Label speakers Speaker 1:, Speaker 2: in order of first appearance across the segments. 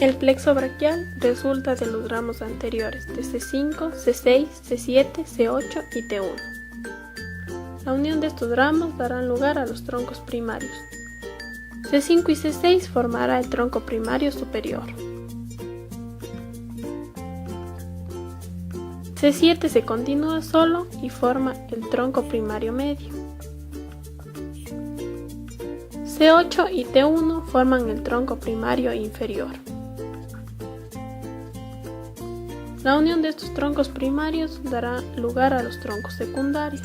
Speaker 1: El plexo braquial resulta de los ramos anteriores de C5, C6, C7, C8 y T1. La unión de estos ramos dará lugar a los troncos primarios. C5 y C6 formará el tronco primario superior. C7 se continúa solo y forma el tronco primario medio. C8 y T1 forman el tronco primario inferior. La unión de estos troncos primarios dará lugar a los troncos secundarios.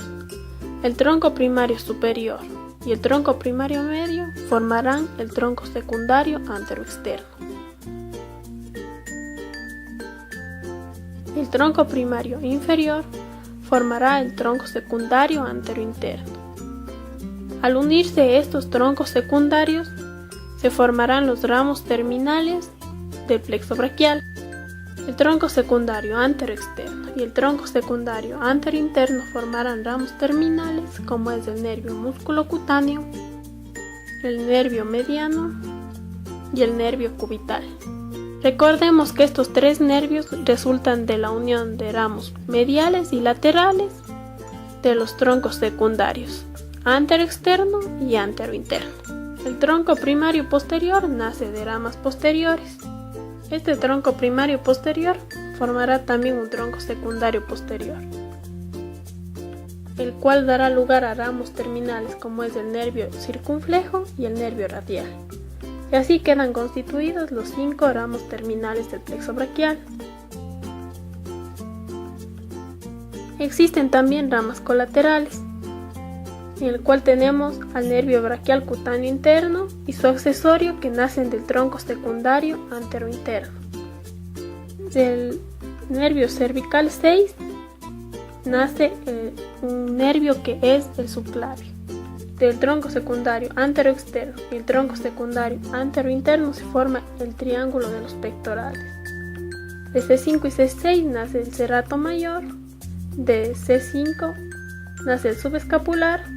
Speaker 1: El tronco primario superior y el tronco primario medio formarán el tronco secundario anteroexterno. El tronco primario inferior formará el tronco secundario anterointerno. Al unirse estos troncos secundarios, se formarán los ramos terminales del plexo braquial. El tronco secundario anteroexterno y el tronco secundario anterointerno formarán ramos terminales como es el nervio musculocutáneo, el nervio mediano y el nervio cubital. Recordemos que estos tres nervios resultan de la unión de ramos mediales y laterales de los troncos secundarios anteroexterno y anterointerno. El tronco primario posterior nace de ramas posteriores. Este tronco primario posterior formará también un tronco secundario posterior, el cual dará lugar a ramos terminales como es el nervio circunflejo y el nervio radial. Y así quedan constituidos los 5 ramos terminales del plexo braquial. Existen también ramas colaterales, en el cual tenemos al nervio braquial cutáneo interno y su accesorio que nacen del tronco secundario anterointerno. Del nervio cervical 6 nace un nervio que es el subclavio. Del tronco secundario anteroexterno y el tronco secundario anterointerno se forma el triángulo de los pectorales. De C5 y C6 nace el serrato mayor, de C5 nace el subescapular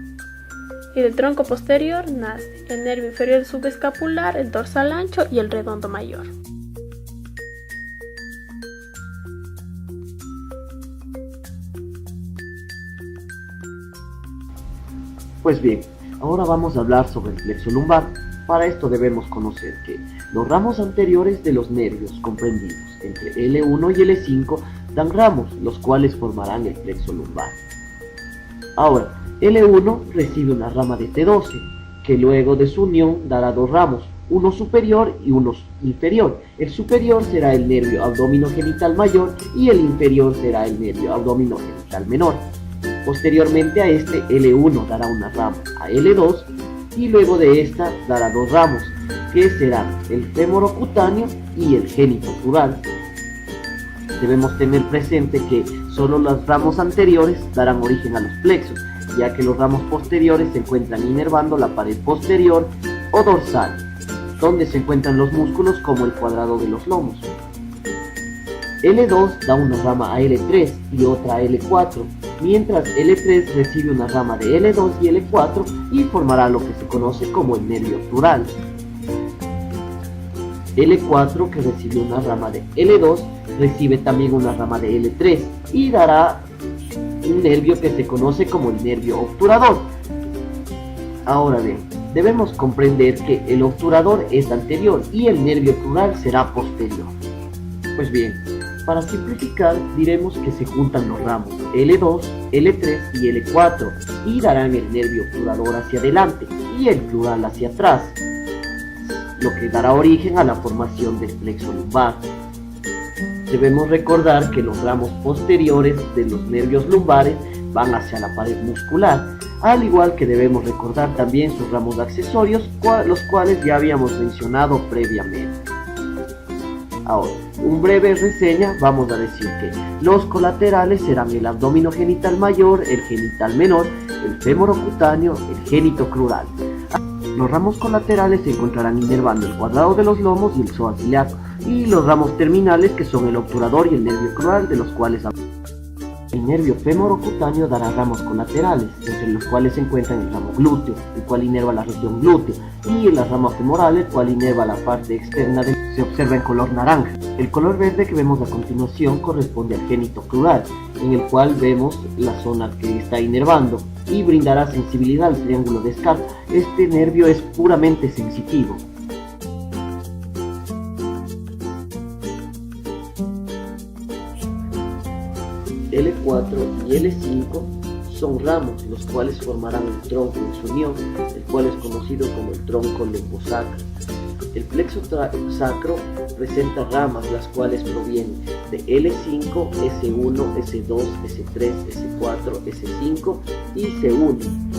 Speaker 1: y del tronco posterior nace el nervio inferior subescapular, el dorsal ancho y el redondo mayor.
Speaker 2: Pues bien, ahora vamos a hablar sobre el plexo lumbar. Para esto debemos conocer que los ramos anteriores de los nervios comprendidos entre L1 y L5 dan ramos, los cuales formarán el plexo lumbar. Ahora, L1 recibe una rama de T12, que luego de su unión dará dos ramos, uno superior y uno inferior. El superior será el nervio abdominogenital mayor y el inferior será el nervio abdominogenital menor. Posteriormente a este, L1 dará una rama a L2 y luego de esta dará dos ramos, que serán el femorocutáneo y el genitocrural. Debemos tener presente que solo los ramos anteriores darán origen a los plexos, ya que los ramos posteriores se encuentran inervando la pared posterior o dorsal, donde se encuentran los músculos como el cuadrado de los lomos. L2 da una rama a L3 y otra a L4, mientras L3 recibe una rama de L2 y L4 y formará lo que se conoce como el nervio crural. L4, que recibe una rama de L2, recibe también una rama de L3 y dará un nervio que se conoce como el nervio obturador. Ahora bien, debemos comprender que el obturador es anterior y el nervio crural será posterior. Pues bien, para simplificar diremos que se juntan los ramos L2, L3 y L4 y darán el nervio obturador hacia adelante y el crural hacia atrás, lo que dará origen a la formación del plexo lumbar. Debemos recordar que los ramos posteriores de los nervios lumbares van hacia la pared muscular, al igual que debemos recordar también sus ramos accesorios, los cuales ya habíamos mencionado previamente. Ahora, un breve reseña, vamos a decir que los colaterales serán el abdominogenital mayor, el genital menor, el femorocutáneo, el genitocrural. Los ramos colaterales se encontrarán inervando el cuadrado de los lomos y el psoas ilíaco, y los ramos terminales que son el obturador y el nervio crural, de los cuales el nervio femorocutáneo dará ramos colaterales, entre los cuales se encuentran el ramo glúteo, el cual inerva la región glútea, y la rama femoral, el cual inerva la parte externa del se observa en color naranja. El color verde que vemos a continuación corresponde al génito crural, en el cual vemos la zona que está inervando y brindará sensibilidad al triángulo de Scalp. Este nervio es puramente sensitivo. L4 y L5 son ramos, los cuales formarán un tronco en su unión, el cual es conocido como el tronco lumbosacro. El plexo sacro presenta ramas, las cuales provienen de L5, S1, S2, S3, S4, S5 y se unen.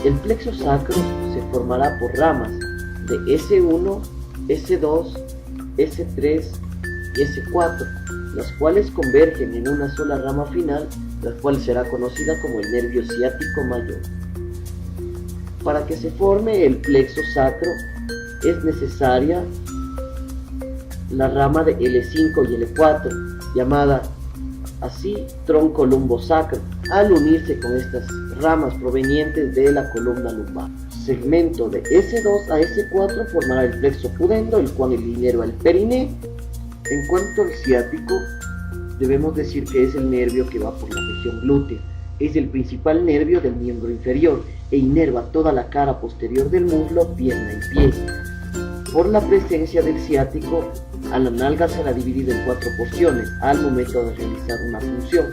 Speaker 2: El plexo sacro se formará por ramas de S1, S2, S3 y S4, las cuales convergen en una sola rama final, la cual será conocida como el nervio ciático mayor. Para que se forme el plexo sacro es necesaria la rama de L5 y L4, llamada así tronco lumbosacro, al unirse con estas ramas provenientes de la columna lumbar. Segmento de S2 a S4 formará el plexo pudendo, el cual inerva el periné. En cuanto al ciático, debemos decir que es el nervio que va por la región glútea. Es el principal nervio del miembro inferior e inerva toda la cara posterior del muslo, pierna y pie. Por la presencia del ciático, a la nalga será dividida en 4 porciones al momento de realizar una función.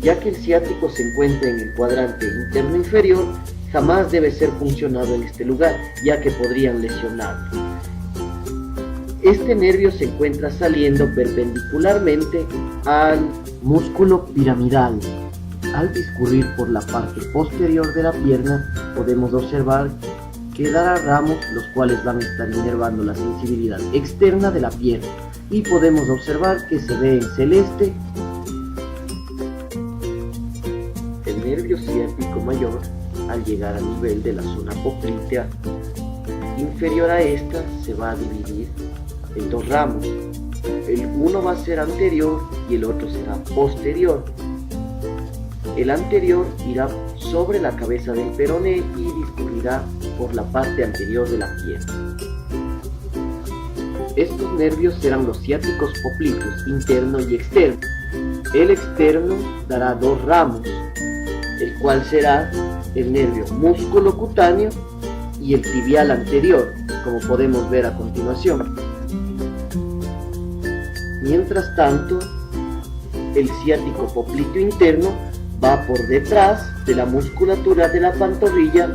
Speaker 2: Ya que el ciático se encuentra en el cuadrante interno inferior, jamás debe ser funcionado en este lugar, ya que podrían lesionarlo. Este nervio se encuentra saliendo perpendicularmente al músculo piramidal. Al discurrir por la parte posterior de la pierna, podemos observar que dará ramos, los cuales van a estar inervando la sensibilidad externa de la pierna, y podemos observar que se ve en celeste. El nervio ciático mayor, al llegar al nivel de la zona poplitea inferior a esta, se va a dividir en 2 ramos. El uno va a ser anterior y el otro será posterior. El anterior irá sobre la cabeza del peroné y discurrirá por la parte anterior de la pierna. Estos nervios serán los ciáticos poplitos, interno y externo. El externo dará 2 ramos, el cual será el nervio musculocutáneo y el tibial anterior, como podemos ver a continuación. Mientras tanto, el ciático popliteo interno va por detrás de la musculatura de la pantorrilla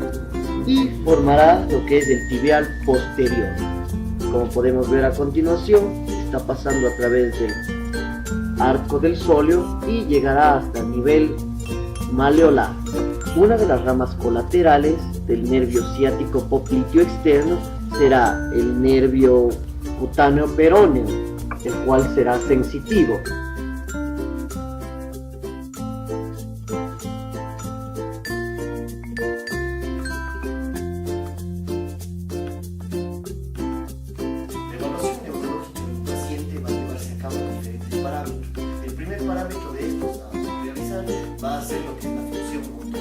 Speaker 2: y formará lo que es el tibial posterior. Como podemos ver a continuación, está pasando a través del arco del sóleo y llegará hasta el nivel maleolar. Una de las ramas colaterales del nervio ciático popliteo externo será el nervio cutáneo peróneo, el cual será sensitivo.
Speaker 3: El primer parámetro de estos a realizar va a ser lo que es la función motor.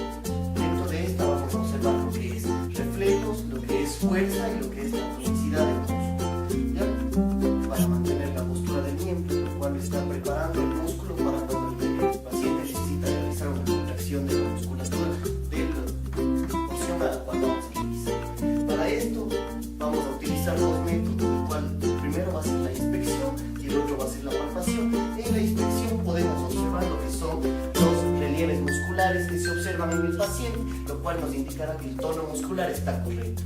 Speaker 3: Dentro de esta vamos a observar lo que es reflejos, lo que es fuerza y lo que es la tonicidad del músculo. ¿Ya? Para mantener la postura del miembro, lo cual está preparando el músculo para cuando el paciente necesita realizar una contracción de la musculatura de la porción a la cual vamos a realizar. Para esto vamos a utilizar 2 métodos, el cual primero va a ser la inspección y el otro va a ser la palpación. En la inspección podemos observar lo que son los relieves musculares que se observan en el paciente, lo cual nos indicará que el tono muscular está correcto.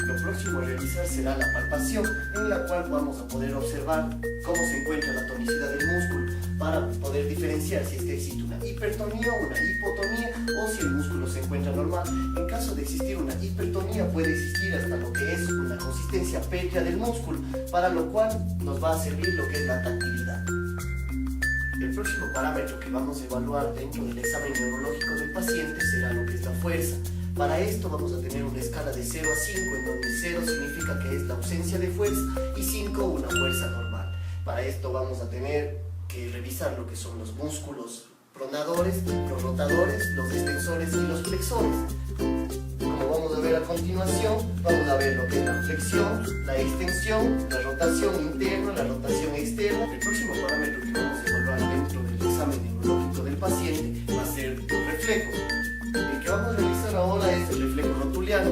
Speaker 3: Lo próximo a realizar será la palpación, en la cual vamos a poder observar cómo se encuentra la tonicidad del músculo para poder diferenciar si es que existe una hipertonía o una hipotonía o si el músculo se encuentra normal. En caso de existir una hipertonía puede existir hasta lo que es una consistencia pétrea del músculo, para lo cual nos va a servir lo que es la tactilidad. El próximo parámetro que vamos a evaluar dentro del examen neurológico del paciente será lo que es la fuerza. Para esto vamos a tener una escala de 0 a 5, en donde 0 significa que es la ausencia de fuerza y 5 una fuerza normal. Para esto vamos a tener que revisar lo que son los músculos pronadores, los rotadores, los extensores y los flexores. Como vamos a ver a continuación, vamos a ver lo que es la flexión, la extensión, la rotación interna, la rotación externa. El próximo parámetro que vamos a evaluar dentro del examen neurológico del paciente va a ser los reflejos. El que vamos a realizar ahora es el reflejo rotuliano,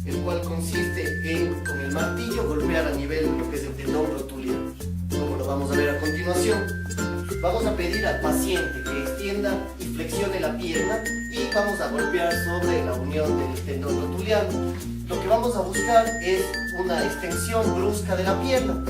Speaker 3: el cual consiste en, con el martillo, golpear a nivel de lo que es el tendón rotuliano. Como lo vamos a ver a continuación, vamos a pedir al paciente que extienda y flexione la pierna y vamos a golpear sobre la unión del tendón rotuliano. Lo que vamos a buscar es una extensión brusca de la pierna,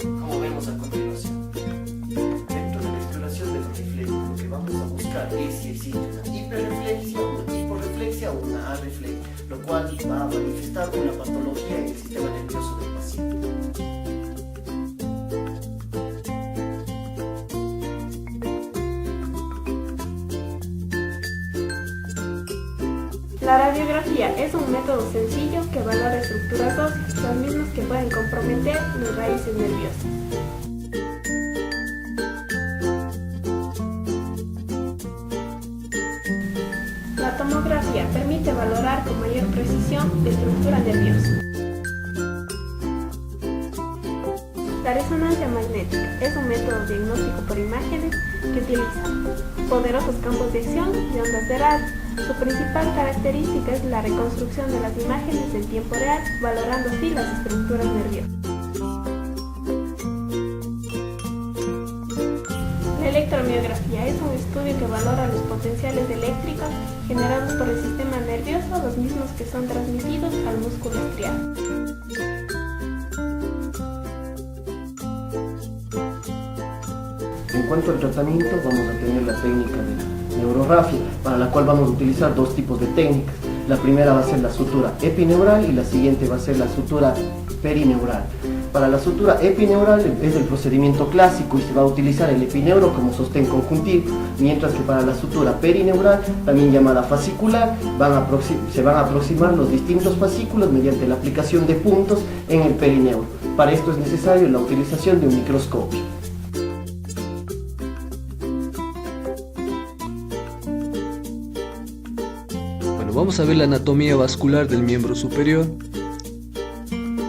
Speaker 3: como vemos a continuación. Dentro de la exploración de los reflejos, lo que vamos a buscar es si existe una hiperreflexia, una hiporreflexia o una arreflexia, lo cual va a manifestar una patología en el sistema nervioso del paciente.
Speaker 1: La radiografía es un método sencillo que valora estructuras óseas, las mismas que pueden comprometer las raíces nerviosas. La tomografía permite valorar con mayor precisión la estructura nerviosa. La resonancia magnética es un método diagnóstico por imágenes que utiliza poderosos campos de acción de ondas de radio. Su principal característica es la reconstrucción de las imágenes en tiempo real, valorando así las estructuras nerviosas. La electromiografía es un estudio que valora los potenciales eléctricos generados por el sistema nervioso, los mismos que son transmitidos al músculo estriado.
Speaker 4: En cuanto al tratamiento, vamos a tener la técnica de neurorrafia, para la cual vamos a utilizar dos tipos de técnicas. La primera va a ser la sutura epineural y la siguiente va a ser la sutura perineural. Para la sutura epineural es el procedimiento clásico y se va a utilizar el epineuro como sostén conjuntivo, mientras que para la sutura perineural, también llamada fascicular, se van a aproximar los distintos fascículos mediante la aplicación de puntos en el perineuro. Para esto es necesario la utilización de un microscopio.
Speaker 5: Vamos a ver la anatomía vascular del miembro superior.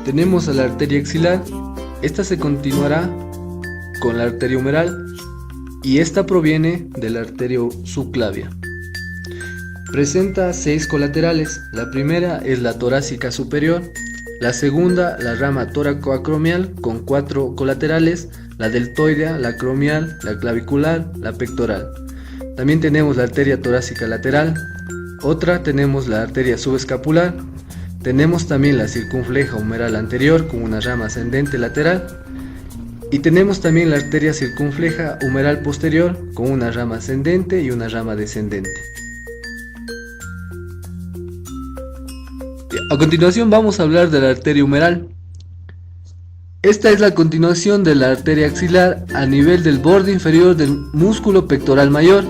Speaker 5: Tenemos a la arteria axilar. Esta se continuará con la arteria humeral y esta proviene de la arteria subclavia. Presenta 6 colaterales. La primera es la torácica superior, la segunda la rama tóraco-acromial con 4 colaterales, la deltoidea, la acromial, la clavicular, la pectoral. También tenemos la arteria torácica lateral. Otra tenemos la arteria subescapular, tenemos también la circunfleja humeral anterior con una rama ascendente lateral y tenemos también la arteria circunfleja humeral posterior con una rama ascendente y una rama descendente. A continuación vamos a hablar de la arteria humeral. Esta es la continuación de la arteria axilar a nivel del borde inferior del músculo pectoral mayor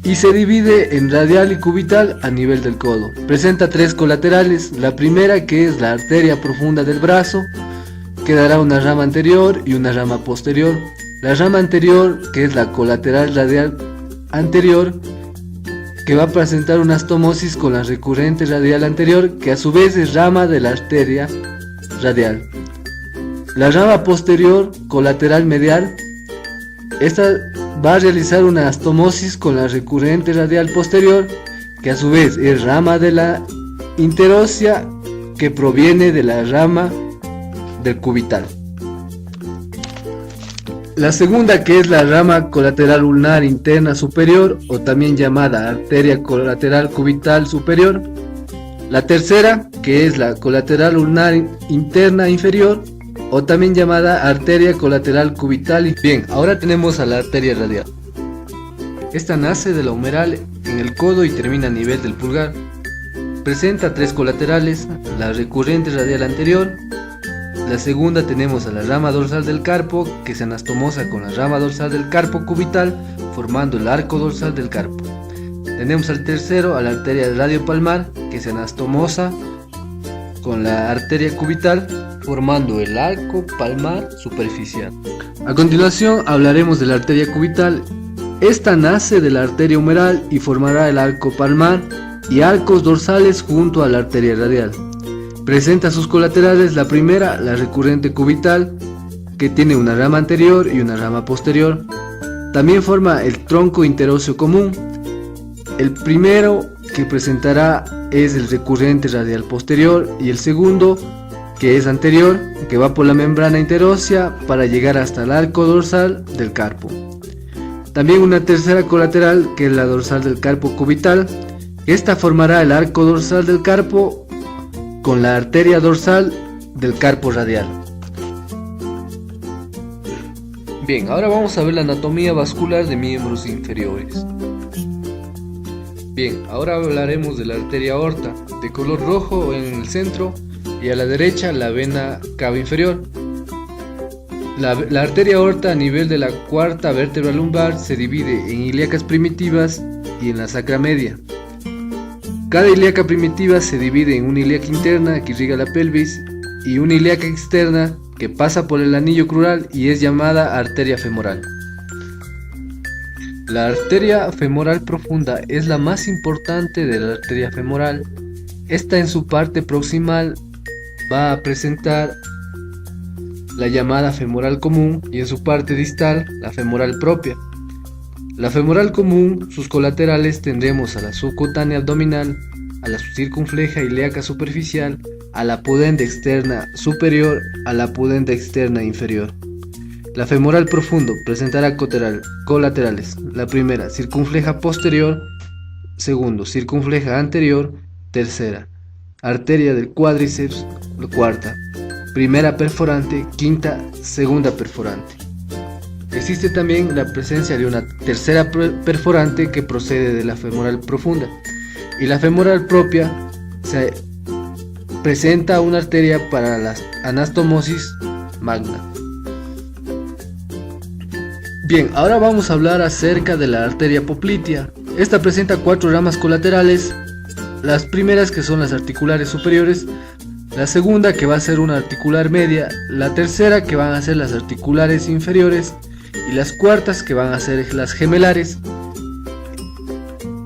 Speaker 5: y se divide en radial y cubital a nivel del codo. Presenta 3 colaterales, la primera que es la arteria profunda del brazo, que dará una rama anterior y una rama posterior. La rama anterior, que es la colateral radial anterior, que va a presentar una astomosis con la recurrente radial anterior, que a su vez es rama de la arteria radial. La rama posterior, colateral medial, esta va a realizar una astomosis con la recurrente radial posterior, que a su vez es rama de la interósea, que proviene de la rama del cubital. La segunda, que es la rama colateral ulnar interna superior, o también llamada arteria colateral cubital superior. La tercera, que es la colateral ulnar interna inferior, o también llamada arteria colateral cubital. Bien, ahora tenemos a la arteria radial. Esta nace de la humeral en el codo y termina a nivel del pulgar. Presenta 3 colaterales, la recurrente radial anterior. La segunda tenemos a la rama dorsal del carpo, que se anastomosa con la rama dorsal del carpo cubital, formando el arco dorsal del carpo. Tenemos al tercero a la arteria radiopalmar, que se anastomosa con la arteria cubital, formando el arco palmar superficial. A continuación hablaremos de la arteria cubital. Esta nace de la arteria humeral y formará el arco palmar y arcos dorsales junto a la arteria radial. Presenta sus colaterales, la primera, la recurrente cubital, que tiene una rama anterior y una rama posterior. También forma el tronco interóseo común. El primero que presentará es el recurrente radial posterior y el segundo, que es anterior, que va por la membrana interósea para llegar hasta el arco dorsal del carpo. También una tercera colateral, que es la dorsal del carpo cubital. Esta formará el arco dorsal del carpo con la arteria dorsal del carpo radial. Bien, ahora vamos a ver la anatomía vascular de miembros inferiores. Bien, ahora hablaremos de la arteria aorta, de color rojo en el centro y a la derecha la vena cava inferior. La arteria aorta a nivel de la cuarta vértebra lumbar se divide en ilíacas primitivas y en la sacra media. Cada ilíaca primitiva se divide en una ilíaca interna que irriga la pelvis y una ilíaca externa que pasa por el anillo crural y es llamada arteria femoral. La arteria femoral profunda es la más importante de la arteria femoral. Esta en su parte proximal va a presentar la llamada femoral común y en su parte distal la femoral propia. La femoral común, sus colaterales tendremos a la subcutánea abdominal, a la circunfleja ilíaca superficial, a la pudenda externa superior, a la pudenda externa inferior. La femoral profundo presentará colaterales. La primera, circunfleja posterior. Segundo, circunfleja anterior. Tercera, arteria del cuádriceps. Cuarta, primera perforante. Quinta, segunda perforante. Existe también la presencia de una tercera perforante que procede de la femoral profunda. Y la femoral propia se presenta una arteria para la anastomosis magna. Bien, ahora vamos a hablar acerca de la arteria poplitea. Esta presenta 4 ramas colaterales. Las primeras, que son las articulares superiores, la segunda, que va a ser una articular media, la tercera, que van a ser las articulares inferiores, y las cuartas, que van a ser las gemelares.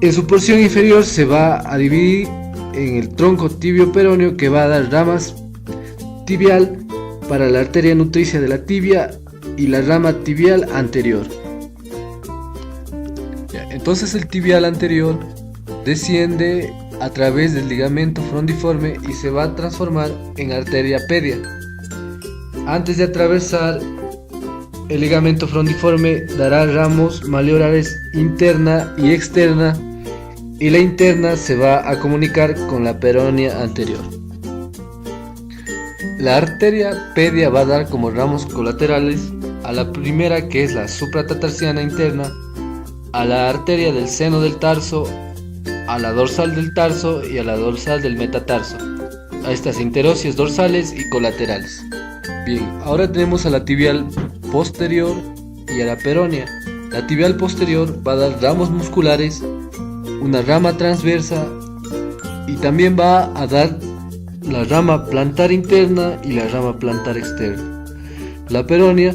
Speaker 5: En su porción inferior se va a dividir en el tronco tibio peroneo, que va a dar ramas tibial para la arteria nutricia de la tibia y la rama tibial anterior. Entonces el tibial anterior desciende a través del ligamento frondiforme y se va a transformar en arteria pedia. Antes de atravesar el ligamento frondiforme dará ramos maleolares interna y externa, y la interna se va a comunicar con la peronea anterior. La arteria pedia va a dar como ramos colaterales a la primera, que es la supratatarsiana interna, a la arteria del seno del tarso, a la dorsal del tarso y a la dorsal del metatarso, a estas interóseas dorsales y colaterales. Bien, ahora tenemos a la tibial posterior y a la peronea. La tibial posterior va a dar ramos musculares, una rama transversa y también va a dar la rama plantar interna y la rama plantar externa. La peronea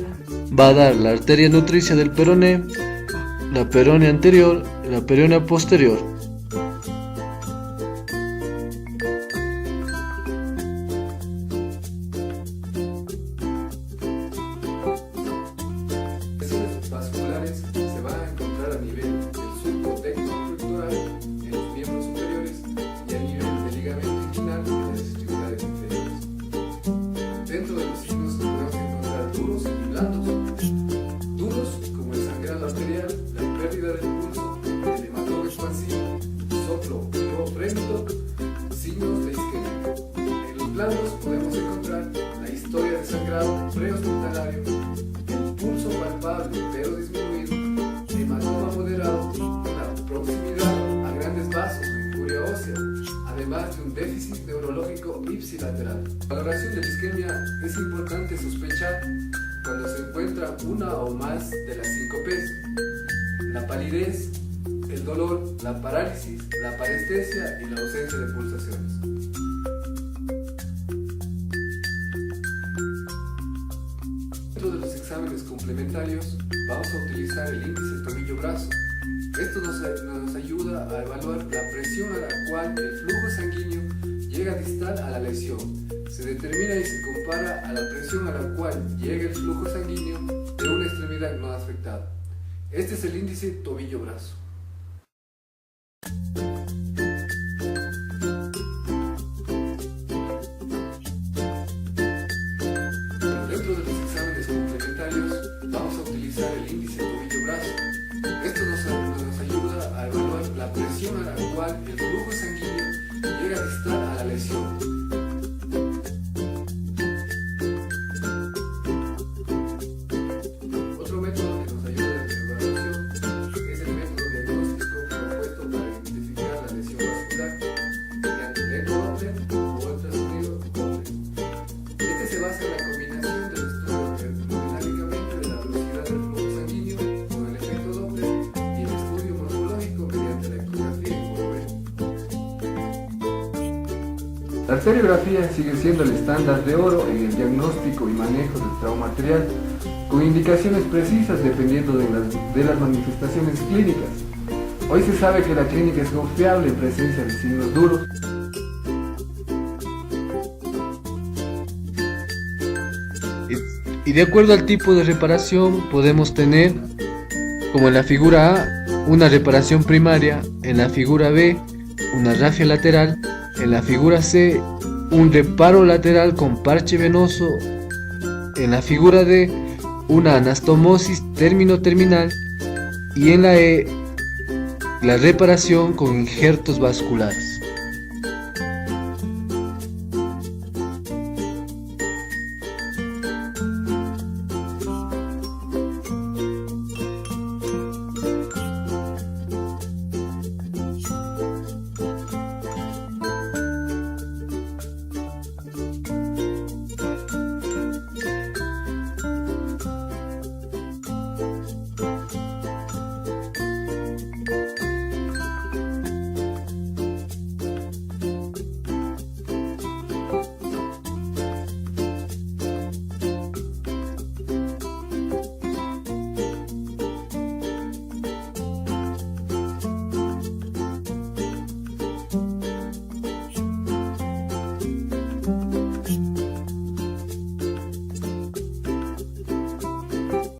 Speaker 5: va a dar la arteria nutricia del peroné, la peronea anterior y la peronea posterior.
Speaker 6: Vasculares se van a encontrar a nivel del surco tectopectoral en los miembros superiores y a nivel del ligamento inguinal en las extremidades inferiores. Dentro de los signos podemos encontrar duros y blandos. Duros como el sangrado arterial, la pérdida del pulso, el hematoma expansivo, soplo hiporémito, signos de isquemia. En los blandos podemos encontrar la historia de sangrado prehospitalario, pulso palpable pero disminuido, hematoma moderado, una proximidad a grandes vasos o injuria ósea, además de un déficit neurológico ipsilateral. La valoración de la isquemia es importante sospechar cuando se encuentra una o más de las síncopes, la palidez, el dolor, la parálisis, la parestesia y la ausencia de pulsaciones. Dentro de los exámenes complementarios vamos a utilizar el índice tobillo-brazo. Esto nos ayuda a evaluar la presión a la cual el flujo sanguíneo llega distal a la lesión. Se determina y se compara a la presión a la cual llega el flujo sanguíneo de una extremidad no afectada. Este es el índice tobillo-brazo. Dentro de los exámenes complementarios vamos a utilizar el índice tobillo-brazo. Esto nos ayuda a evaluar la presión a la cual el flujo sanguíneo llega distal a la lesión. Otro método que nos ayuda en la evaluación es el método diagnóstico propuesto para identificar la lesión vascular mediante el ecodoppler o ultrasonido Doppler. Este se basa en la combinación del estudio hemodinámicamente de la velocidad del flujo sanguíneo con el efecto Doppler y el estudio morfológico mediante la ecografía en modo B.
Speaker 5: La arteriografía sigue siendo el estándar de oro en el diagnóstico y manejo del trauma arterial, con indicaciones precisas dependiendo de las manifestaciones clínicas. Hoy se sabe que la clínica es confiable en presencia de signos duros. Y de acuerdo al tipo de reparación podemos tener, como en la figura A, una reparación primaria, en la figura B, una rafia lateral, en la figura C, un reparo lateral con parche venoso, en la figura D, una anastomosis término-terminal y en la E, la reparación con injertos vasculares.